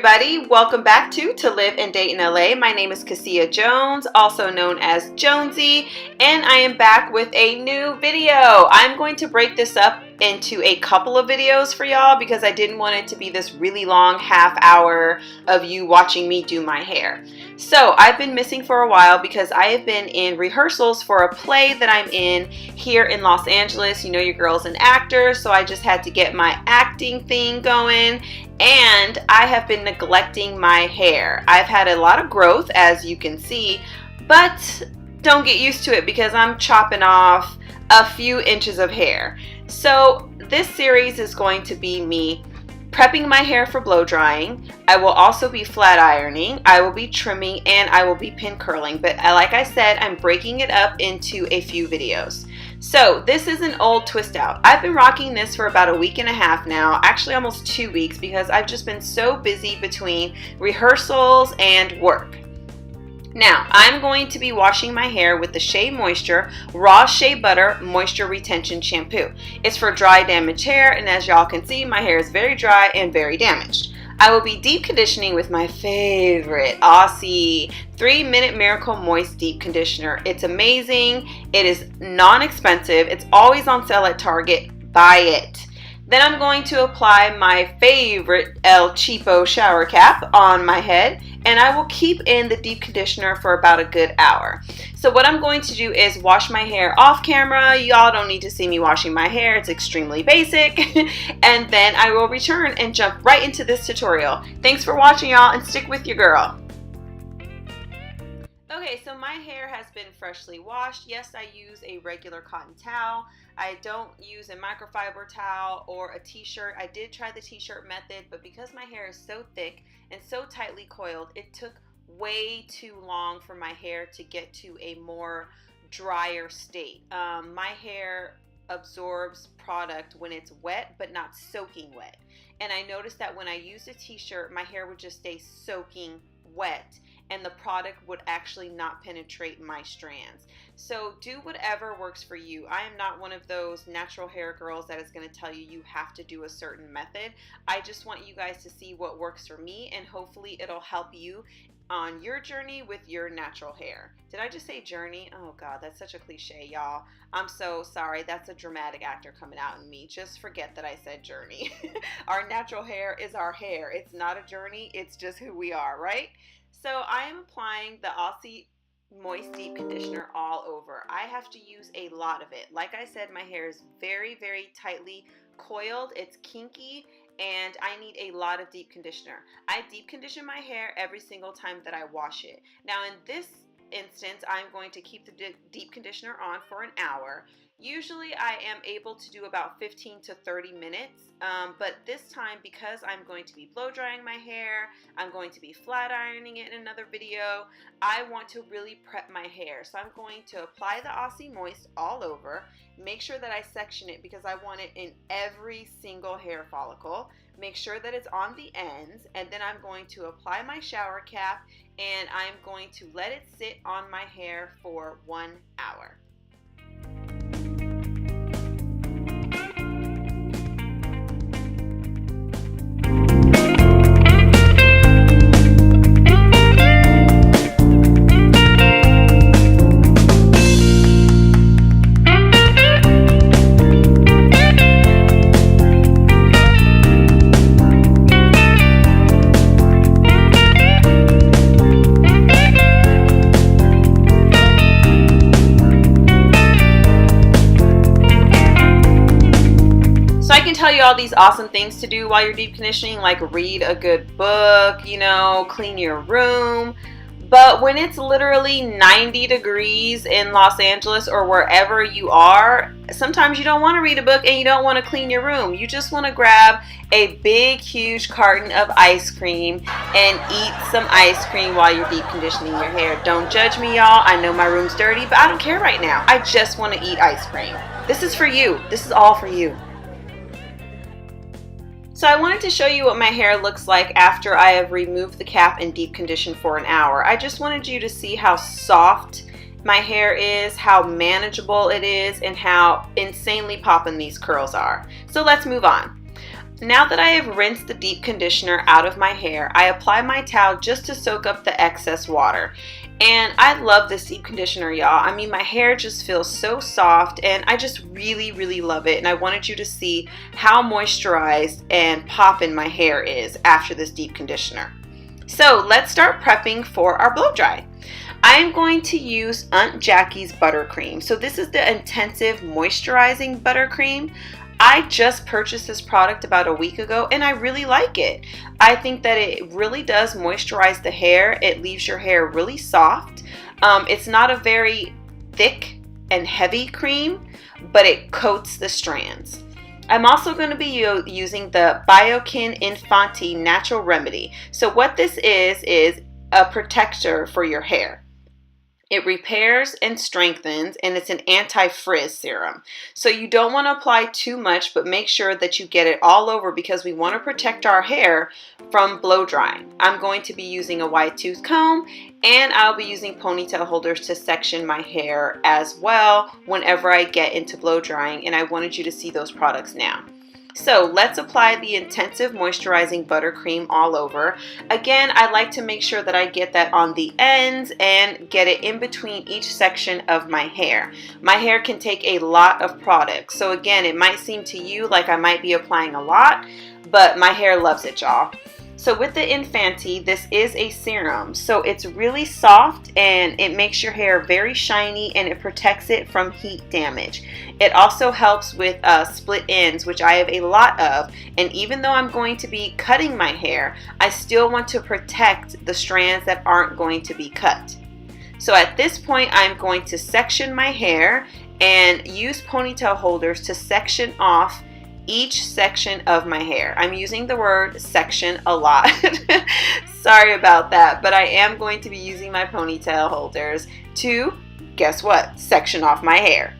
everybody, welcome back to Live and Date in LA. My name is Cassia Jones, also known as Jonesy, and I am back with a new video. I'm going to break this up into a couple of videos for y'all because I didn't want it to be this really long half hour of you watching me do my hair. So I've been missing for a while because I have been in rehearsals for a play that I'm in here in Los Angeles. You know, your girl's an actor, so I just had to get my acting thing going. And I have been neglecting my hair. I've had a lot of growth, as you can see, but don't get used to it because I'm chopping off a few inches of hair. So this series is going to be me prepping my hair for blow drying. I will also be flat ironing, I will be trimming, and I will be pin curling. But like I said, I'm breaking it up into a few videos. So this is an old twist out. I've been rocking this for about a week and a half now, actually almost 2 weeks, because I've just been so busy between rehearsals and work. Now, I'm going to be washing my hair with the Shea Moisture Raw Shea Butter Moisture Retention Shampoo. It's for dry, damaged hair, and as y'all can see, my hair is very dry and very damaged. I will be deep conditioning with my favorite Aussie 3-Minute Miracle Moist Deep Conditioner. It's amazing. It is non-expensive. It's always on sale at Target. Buy it. Then I'm going to apply my favorite El Cheapo shower cap on my head, and I will keep in the deep conditioner for about a good hour. So what I'm going to do is wash my hair off camera. Y'all don't need to see me washing my hair. It's extremely basic. And then I will return and jump right into this tutorial. Thanks for watching, y'all, and stick with your girl. Okay, so my hair has been freshly washed. Yes, I use a regular cotton towel. I don't use a microfiber towel or a t-shirt. I did try the t-shirt method, but because my hair is so thick and so tightly coiled, it took way too long for my hair to get to a more drier state. My hair absorbs product when it's wet, but not soaking wet. And I noticed that when I used a t-shirt, my hair would just stay soaking wet, and the product would actually not penetrate my strands. So do whatever works for you. I am not one of those natural hair girls that is going to tell you you have to do a certain method. I just want you guys to see what works for me, and hopefully it'll help you on your journey with your natural hair. Did I just say journey? Oh God, that's such a cliche, y'all. I'm so sorry. That's a dramatic actor coming out in me. Just forget that I said journey. Our natural hair is our hair. It's not a journey. It's just who we are, right? So I am applying the Aussie Moist Deep Conditioner all over. I have to use a lot of it. Like I said, my hair is very, very tightly coiled. It's kinky, and I need a lot of deep conditioner. I deep condition my hair every single time that I wash it. Now in this instance, I'm going to keep the deep conditioner on for an hour. Usually I am able to do about 15 to 30 minutes, but this time, because I'm going to be blow drying my hair, I'm going to be flat ironing it in another video, I want to really prep my hair. So I'm going to apply the Aussie Moist all over, make sure that I section it because I want it in every single hair follicle, make sure that it's on the ends, and then I'm going to apply my shower cap, and I'm going to let it sit on my hair for 1 hour. Tell you all these awesome things to do while you're deep conditioning, like read a good book, you know, clean your room. But when it's literally 90 degrees in Los Angeles or wherever you are, sometimes you don't want to read a book and you don't want to clean your room. You just want to grab a big, huge carton of ice cream and eat some ice cream while you're deep conditioning your hair. Don't judge me, y'all. I know my room's dirty, but I don't care right now. I just want to eat ice cream. This is for you. This is all for you. So I wanted to show you what my hair looks like after I have removed the cap and deep conditioned for an hour. I just wanted you to see how soft my hair is, how manageable it is, and how insanely poppin' these curls are. So let's move on. Now that I have rinsed the deep conditioner out of my hair, I apply my towel just to soak up the excess water. And I love this deep conditioner, y'all. I mean, my hair just feels so soft and I just really love it. And I wanted you to see how moisturized and poppin' my hair is after this deep conditioner. So let's start prepping for our blow dry. I am going to use Aunt Jackie's buttercream. So this is the intensive moisturizing buttercream. I just purchased this product about a week ago and I really like it. I think that it really does moisturize the hair. It leaves your hair really soft. It's not a very thick and heavy cream, but it coats the strands. I'm also going to be using the Bioken Enfant Natural Remedy. So what this is a protector for your hair. It repairs and strengthens, and it's an anti-frizz serum. So you don't want to apply too much, but make sure that you get it all over because we want to protect our hair from blow drying. I'm going to be using a wide tooth comb, and I'll be using ponytail holders to section my hair as well whenever I get into blow drying, and I wanted you to see those products now. So let's apply the intensive moisturizing buttercream all over. Again, I like to make sure that I get that on the ends and get it in between each section of my hair. My hair can take a lot of product. So again, it might seem to you like I might be applying a lot, but my hair loves it, y'all. So with the Enfant, this is a serum. So it's really soft and it makes your hair very shiny and it protects it from heat damage. It also helps with split ends, which I have a lot of. And even though I'm going to be cutting my hair, I still want to protect the strands that aren't going to be cut. So at this point, I'm going to section my hair and use ponytail holders to section off each section of my hair. I'm using the word section a lot. Sorry about that, but I am going to be using my ponytail holders to, guess what, section off my hair.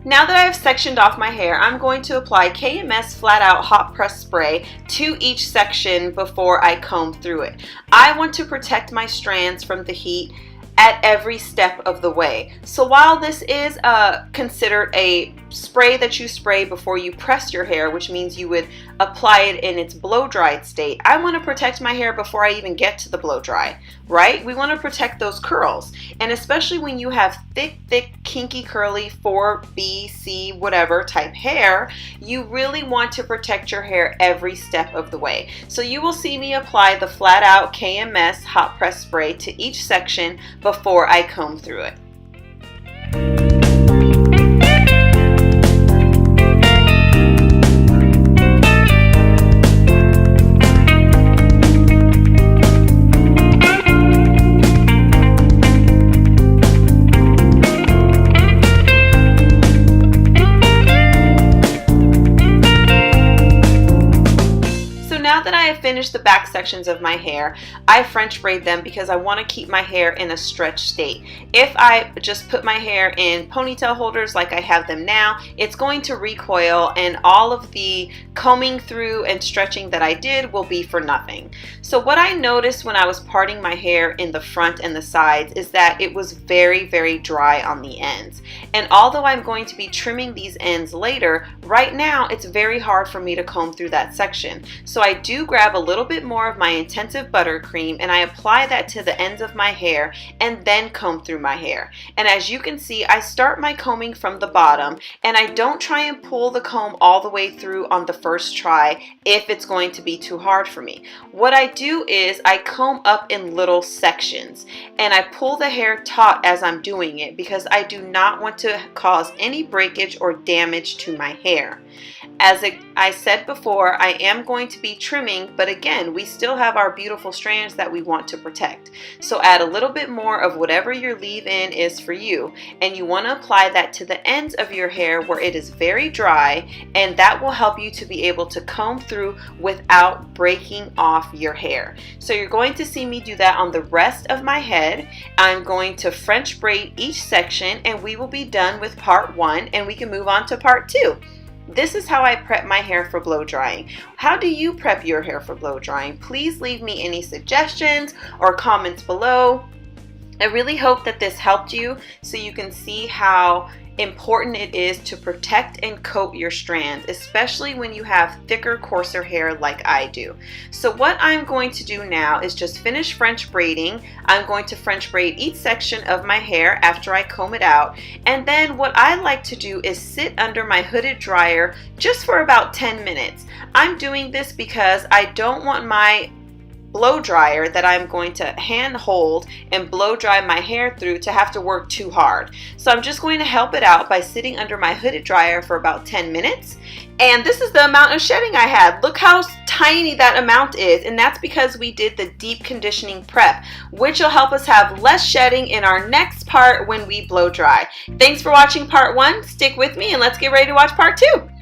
Now that I have sectioned off my hair, I'm going to apply KMS Flat Out Hot Press Spray to each section before I comb through it. I want to protect my strands from the heat at every step of the way. So while this is considered a spray that you spray before you press your hair, which means you would apply it in its blow dried state, I want to protect my hair before I even get to the blow dry, right? We want to protect those curls. And especially when you have thick, kinky, curly 4B, C, whatever type hair, you really want to protect your hair every step of the way. So you will see me apply the Flat Out KMS Hot Press Spray to each section before I comb through it. Finish the back sections of my hair, I French braid them because I want to keep my hair in a stretched state. If I just put my hair in ponytail holders like I have them now, it's going to recoil and all of the combing through and stretching that I did will be for nothing. So what I noticed when I was parting my hair in the front and the sides is that it was very dry on the ends. And although I'm going to be trimming these ends later, right now it's very hard for me to comb through that section. So I do grab a little bit more of my intensive buttercream and I apply that to the ends of my hair and then comb through my hair. And as you can see, I start my combing from the bottom and I don't try and pull the comb all the way through on the first try if it's going to be too hard for me. What I do is I comb up in little sections and I pull the hair taut as I'm doing it because I do not want to cause any breakage or damage to my hair. As I said before, I am going to be trimming, but again, we still have our beautiful strands that we want to protect. So add a little bit more of whatever your leave-in is for you, and you want to apply that to the ends of your hair where it is very dry, and that will help you to be able to comb through without breaking off your hair. So you're going to see me do that on the rest of my head. I'm going to French braid each section, and we will be done with part 1, and we can move on to part 2. This is how I prep my hair for blow drying. How do you prep your hair for blow drying? Please leave me any suggestions or comments below. I really hope that this helped you so you can see how important it is to protect and coat your strands, especially when you have thicker, coarser hair like I do. So what I'm going to do now is just finish French braiding. I'm going to French braid each section of my hair after I comb it out. And then what I like to do is sit under my hooded dryer just for about 10 minutes. I'm doing this because I don't want my blow dryer that I'm going to hand hold and blow dry my hair through to have to work too hard. So I'm just going to help it out by sitting under my hooded dryer for about 10 minutes. And this is the amount of shedding I had. Look how tiny that amount is, and that's because we did the deep conditioning prep, which will help us have less shedding in our next part when we blow dry. Thanks for watching part 1. Stick with me and let's get ready to watch part 2.